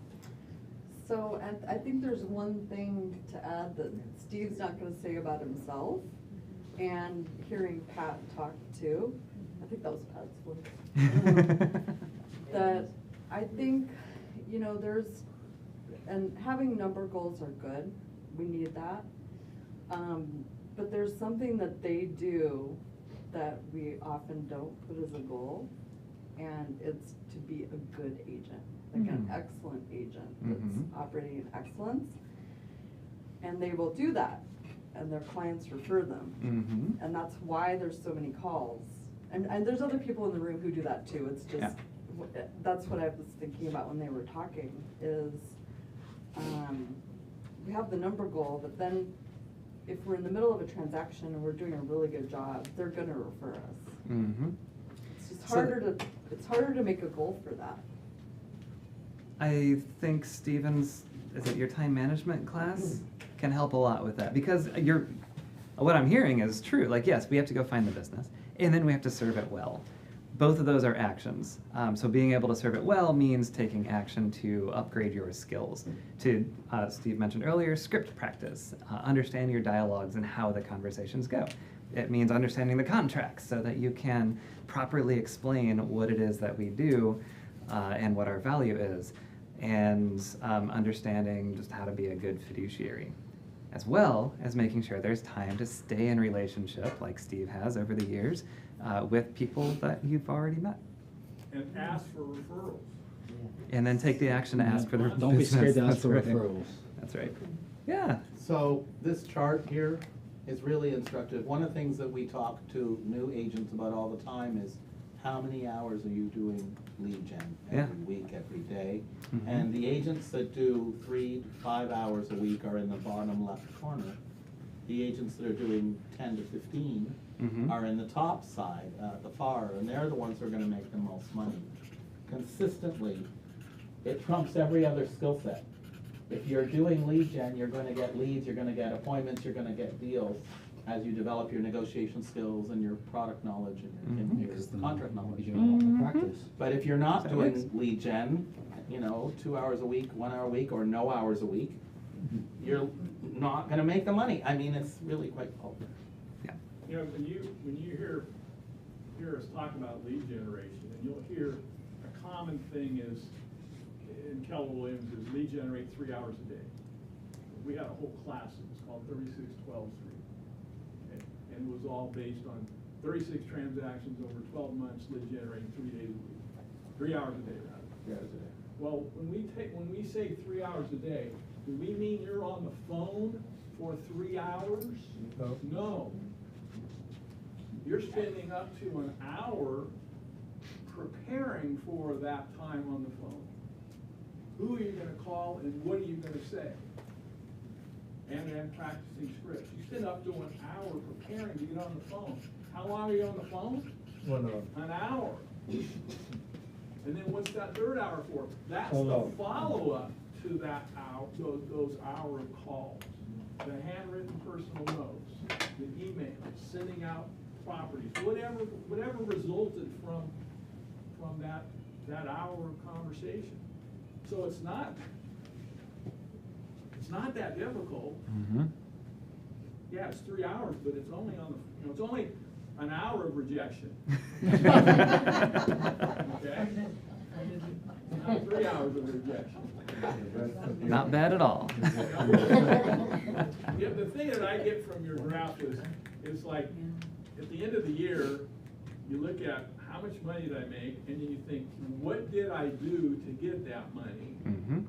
So, and I think there's one thing to add that Steve's not gonna say about himself, and hearing Pat talk too, I think that was Pat's voice. That I think, you know, and having number goals are good, we need that. But there's something that they do that we often don't put as a goal, and it's to be a good agent, like an excellent agent that's operating in excellence. And they will do that, and their clients refer them. And that's why there's so many calls. And there's other people in the room who do that too. It's just, that's what I was thinking about when they were talking, is we have the number goal, but then if we're in the middle of a transaction and we're doing a really good job, they're gonna refer us. It's just it's harder to make a goal for that. I think Steven's, is it your time management class, can help a lot with that, because what I'm hearing is true. Like, yes, we have to go find the business, and then we have to serve it well. Both of those are actions. So being able to serve it well means taking action to upgrade your skills. To, Steve mentioned earlier, script practice, understand your dialogues and how the conversations go. It means understanding the contracts so that you can properly explain what it is that we do and what our value is, and understanding just how to be a good fiduciary, as well as making sure there's time to stay in relationship, like Steve has over the years, with people that you've already met. And ask for referrals. And then take the action to ask for the Don't be business. scared to ask That's for right. referrals. That's right. Yeah. So this chart here is really instructive. One of the things that we talk to new agents about all the time is how many hours are you doing lead gen Yeah. every week, every day? Mhm. And the agents that do 3 to 5 hours a week are in the bottom left corner. The agents that are doing 10 to 15 Mhm. are in the top side, the far, and they're the ones who are gonna make the most money. Consistently, it trumps every other skill set. If you're doing lead gen, you're gonna get leads, you're gonna get appointments, you're gonna get deals as you develop your negotiation skills and your product knowledge and Mhm. your contract knowledge. You do it all in practice. But if you're not That doing works. lead gen, 2 hours a week, 1 hour a week, or no hours a week, you're not gonna make the money. I mean, it's really quite paltry. You know, when you hear us talk about lead generation, and you'll hear a common thing is, in Keller Williams, is lead generate 3 hours a day. We had a whole class, it was called 36-12-3. And it was all based on 36 transactions over 12 months, lead generating 3 days a week, 3 hours a day rather. 3 hours a day. Well, when we say 3 hours a day, do we mean you're on the phone for 3 hours? No. No. You're spending up to an hour preparing for that time on the phone. Who are you gonna call and what are you gonna say? And then practicing scripts. You spend up to an hour preparing to get on the phone. How long are you on the phone? 1 hour. An hour. And then what's that third hour for? That's the Follow-up. follow-up to that hour, those hour of calls. The handwritten personal notes, the emails, sending out properties, whatever resulted from that hour of conversation. So it's not that difficult. Mhm. Yeah, it's 3 hours, but it's only it's only an hour of rejection. Okay? Not 3 hours of rejection. Not bad at all. Yeah, the thing that I get from your graph is like, at the end of the year, you look at how much money did I make, and then you think, what did I do to get that money? Mhm.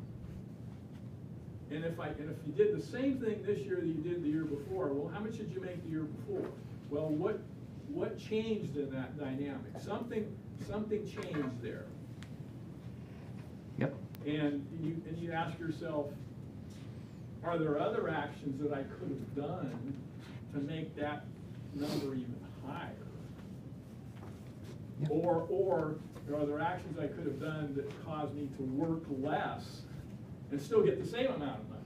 And if you did the same thing this year that you did the year before, well, how much did you make the year before? Well, what changed in that dynamic? Something changed there. Yep. And you ask yourself, are there other actions that I could have done to make that number even higher? Yep. Or are there actions I could have done that caused me to work less and still get the same amount of money?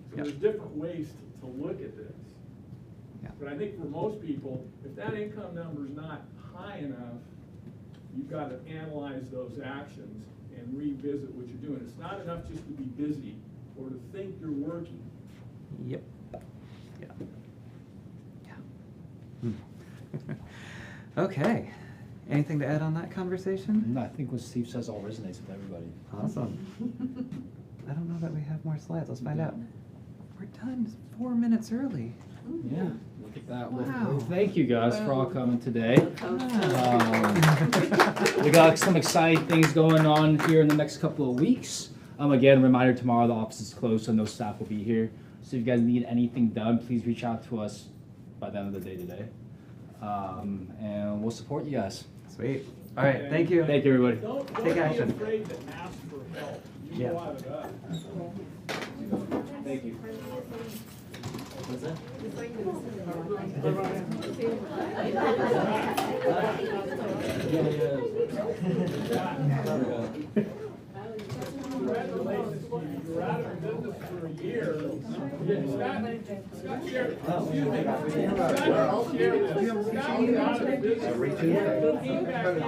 So Yep. there's different ways to look at this. Yeah. But I think for most people, if that income number's not high enough, you've got to analyze those actions and revisit what you're doing. It's not enough just to be busy or to think you're working. Yep. Yeah. Yeah. Hmm. Okay. Anything to add on that conversation? No, I think what Steve says all resonates with everybody. Awesome. I don't know that we have more slides. Let's find out. We're done 4 minutes early. Yeah, look at that. Well, Wow. thank you guys for all coming today. We got some exciting things going on here in the next couple of weeks. Again, reminder, tomorrow the office is closed, so no staff will be here. So if you guys need anything done, please reach out to us by the end of the day today. And we'll support you guys. Sweet. All right. Thank you. Thank you, everybody. Don't Take be action. afraid to ask for help. You Yeah. brought it up. Thank you. What's that? Congratulations, you were out of business for a year. Scott shared, excuse me. Scott shared this. Scott was out of business. Every Tuesday. He came back in